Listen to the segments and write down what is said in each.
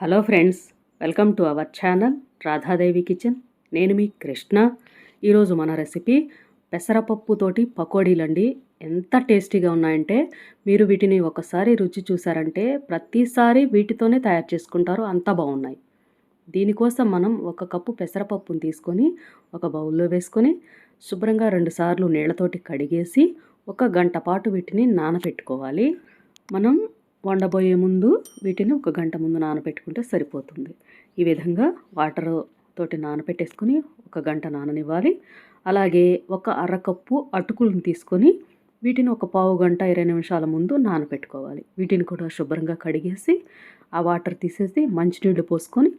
Hello friends, welcome to our channel Radha Devi kitchen. నేను మీ కృష్ణ. ఈరోజు మన రెసిపీ పెసరపప్పుతోటి పకోడీలండి. ఎంత టేస్టీగా ఉన్నాయంటే మీరు వీటిని ఒకసారి రుచి చూసారంటే ప్రతిసారి వీటితోనే తయారు చేసుకుంటారు, అంత బాగున్నాయి. దీనికోసం మనం 1 కప్పు పెసరపప్పును తీసుకొని ఒక బౌల్లో వేసుకొని శుభ్రంగా 2 సార్లు నీళ్ళతోటి కడిగేసి 1 గంట పాటు వీటిని నానబెట్టుకోవాలి. మనం వండబోయే ముందు వీటిని 1 గంట ముందు నానబెట్టుకుంటే సరిపోతుంది. ఈ విధంగా వాటర్ తోటి నానబెట్టేసుకొని 1 గంట నాననివ్వాలి. అలాగే 1 అరకప్పు అటుకులను తీసుకొని వీటిని 1 పావు గంట 20 నిమిషాల ముందు నానబెట్టుకోవాలి. వీటిని కూడా శుభ్రంగా కడిగేసి ఆ వాటర్ తీసేసి మంచినీళ్ళు పోసుకొని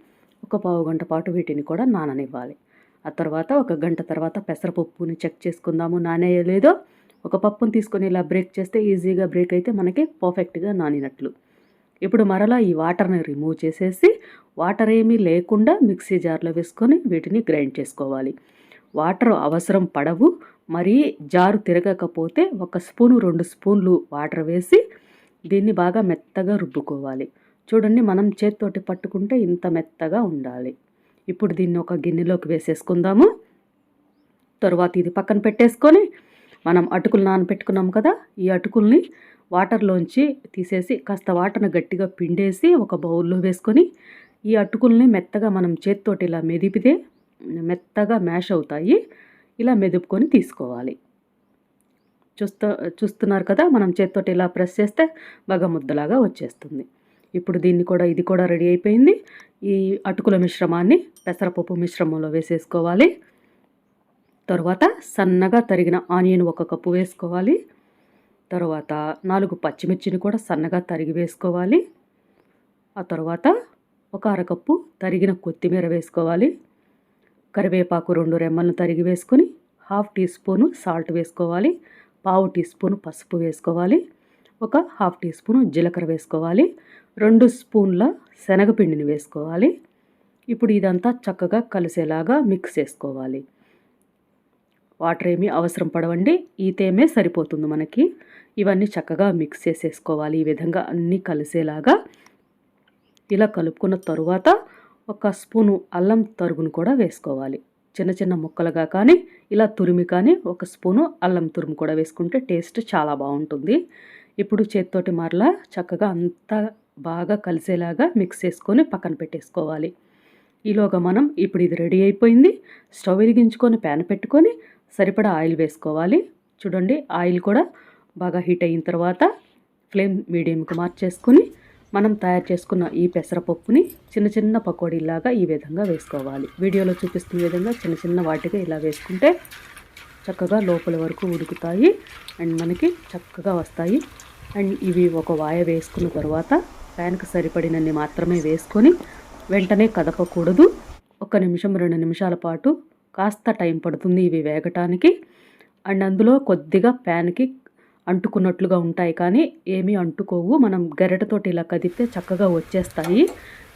1 పావు గంట పాటు వీటిని కూడా నాననివ్వాలి. ఆ తర్వాత 1 గంట తర్వాత పెసరపప్పుని చెక్ చేసుకుందాము నానేయో లేదో. 1 పప్పును తీసుకొని ఇలా బ్రేక్ చేస్తే ఈజీగా బ్రేక్ అయితే మనకి పర్ఫెక్ట్గా నానినట్లు. ఇప్పుడు మరలా ఈ వాటర్ని రిమూవ్ చేసేసి వాటర్ ఏమీ లేకుండా మిక్సీ జార్లో వేసుకొని వీటిని గ్రైండ్ చేసుకోవాలి. వాటర్ అవసరం పడవు. మరీ జారు తిరగకపోతే 1 స్పూను 2 స్పూన్లు వాటర్ వేసి దీన్ని బాగా మెత్తగా రుబ్బుకోవాలి. చూడండి, మనం చేత్తోటి పట్టుకుంటే ఇంత మెత్తగా ఉండాలి. ఇప్పుడు దీన్ని ఒక గిన్నెలోకి వేసేసుకుందాము. తరువాత ఇది పక్కన పెట్టేసుకొని మనం అటుకులు నానబెట్టుకున్నాం కదా, ఈ అటుకుల్ని వాటర్లోంచి తీసేసి కాస్త వాటర్ని గట్టిగా పిండేసి ఒక బౌల్లో వేసుకొని ఈ అటుకుల్ని మెత్తగా మనం చేత్తోటి ఇలా మెదిపితే మెత్తగా మ్యాష్ అవుతాయి. ఇలా మెదుపుకొని తీసుకోవాలి. చూస్తున్నారు కదా, మనం చేత్తోటి ఇలా ప్రెస్ చేస్తే బాగా ముద్దలాగా వచ్చేస్తుంది. ఇప్పుడు ఇది కూడా రెడీ అయిపోయింది. ఈ అటుకుల మిశ్రమాన్ని పెసరపప్పు మిశ్రమంలో వేసేసుకోవాలి. తర్వాత సన్నగా తరిగిన ఆనియన్ 1 కప్పు వేసుకోవాలి. తర్వాత 4 పచ్చిమిర్చిని కూడా సన్నగా తరిగి వేసుకోవాలి. ఆ తర్వాత 1 అరకప్పు తరిగిన కొత్తిమీర వేసుకోవాలి. కరివేపాకు 2 రెమ్మలను తరిగి వేసుకొని 1/2 టీ స్పూను సాల్ట్ వేసుకోవాలి. 1/2 టీ స్పూను పసుపు వేసుకోవాలి. 1/2 టీ స్పూను జీలకర్ర వేసుకోవాలి. 2 స్పూన్ల శనగపిండిని వేసుకోవాలి. ఇప్పుడు ఇదంతా చక్కగా కలిసేలాగా మిక్స్ చేసుకోవాలి. వాటర్ ఏమీ అవసరం పడవండి, ఈ తేమే సరిపోతుంది మనకి. ఇవన్నీ చక్కగా మిక్స్ చేసేసుకోవాలి. ఈ విధంగా అన్నీ కలిసేలాగా ఇలా కలుపుకున్న తరువాత 1 స్పూను అల్లం తరుగును కూడా వేసుకోవాలి. చిన్న చిన్న ముక్కలుగా కానీ ఇలా తురిమి కానీ 1 స్పూను అల్లం తురుము కూడా వేసుకుంటే టేస్ట్ చాలా బాగుంటుంది. ఇప్పుడు చేత్తోటి మరలా చక్కగా అంతా బాగా కలిసేలాగా మిక్స్ చేసుకొని పక్కన పెట్టేసుకోవాలి. ఈలోగా మనం ఇప్పుడు ఇది రెడీ అయిపోయింది. స్టవ్ వెలిగించుకొని ప్యాన్ పెట్టుకొని సరిపడా ఆయిల్ వేసుకోవాలి. చూడండి, ఆయిల్ కూడా బాగా హీట్ అయిన తర్వాత ఫ్లేమ్ మీడియంకి మార్చేసుకొని మనం తయారు చేసుకున్న ఈ పెసరపప్పుని చిన్న చిన్న పకోడీలాగా ఈ విధంగా వేసుకోవాలి. వీడియోలో చూపిస్తున్న విధంగా చిన్న చిన్న వాటిగా ఇలా వేసుకుంటే చక్కగా లోపల వరకు ఉడుకుతాయి అండ్ మనకి చక్కగా వస్తాయి. అండ్ ఇవి ఒక వాయ వేసుకున్న తర్వాత ప్యాన్కి సరిపడినన్ని మాత్రమే వేసుకొని వెంటనే కదపకూడదు. 1 నిమిషం 2 నిమిషాల పాటు కాస్త టైం పడుతుంది ఇవి వేగటానికి. అండ్ అందులో కొద్దిగా ప్యాన్కి అంటుకున్నట్లుగా ఉంటాయి, కానీ ఏమీ అంటుకోవు. మనం గరిటెతోటి ఇలా కదిపితే చక్కగా వచ్చేస్తాయి.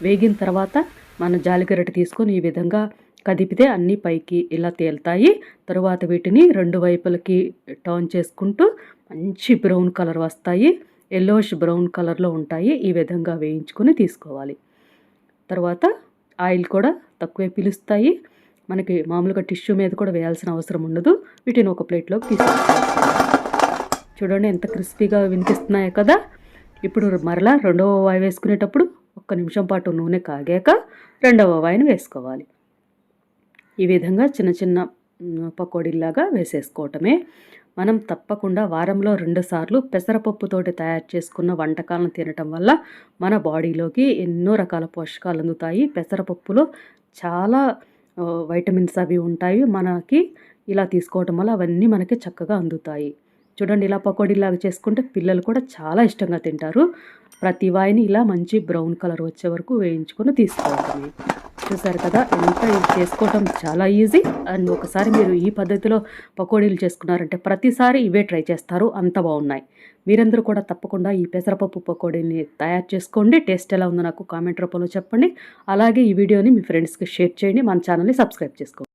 వేగిన తర్వాత మన జాలి గరిటె తీసుకొని ఈ విధంగా కదిపితే అన్నీ పైకి ఇలా తేలుతాయి. తరువాత వీటిని 2 వైపులకి టర్న్ చేసుకుంటూ మంచి బ్రౌన్ కలర్ వస్తాయి. ఎల్లోష్ బ్రౌన్ కలర్లో ఉంటాయి. ఈ విధంగా వేయించుకొని తీసుకోవాలి. తర్వాత ఆయిల్ కూడా తక్కువే పీలుస్తాయి. మనకి మామూలుగా టిష్యూ మీద కూడా వేయాల్సిన అవసరం ఉండదు. వీటిని ఒక ప్లేట్లోకి తీసుకోవాలి. చూడండి ఎంత క్రిస్పీగా వినిపిస్తున్నాయో కదా. ఇప్పుడు మరలా 2వ వాయి వేసుకునేటప్పుడు 1 నిమిషం పాటు నూనె కాగాక 2వ వాయిని వేసుకోవాలి. ఈ విధంగా చిన్న చిన్న పకోడీలాగా వేసేసుకోవటమే. మనం తప్పకుండా వారంలో 2 సార్లు పెసరపప్పుతోటి తయారు చేసుకున్న వంటకాలను తినటం వల్ల మన బాడీలోకి ఎన్నో రకాల పోషకాలు అందుతాయి. పెసరపప్పులో చాలా వైటమిన్స్ అవి ఉంటాయి. మనకి ఇలా తీసుకోవటం వల్ల అవన్నీ మనకి చక్కగా అందుతాయి. చూడండి, ఇలా పకోడీలాగా చేసుకుంటే పిల్లలు కూడా చాలా ఇష్టంగా తింటారు. ప్రతి వాయిని ఇలా మంచి బ్రౌన్ కలర్ వచ్చే వరకు వేయించుకొని తీసుకోవటమే. చూసారు కదా, ఎంత ఇది చేసుకోవటం చాలా ఈజీ. అండ్ ఒకసారి మీరు ఈ పద్ధతిలో పకోడీలు చేసుకున్నారంటే ప్రతిసారి ఇవే ట్రై చేస్తారు, అంత బాగున్నాయి. మీరందరూ కూడా తప్పకుండా ఈ పెసరపప్పు పకోడీని తయారు చేసుకోండి. టేస్ట్ ఎలా ఉందో నాకు కామెంట్ రూపంలో చెప్పండి. అలాగే ఈ వీడియోని మీ ఫ్రెండ్స్కి షేర్ చేయండి. మన ఛానల్ని సబ్స్క్రైబ్ చేసుకోండి.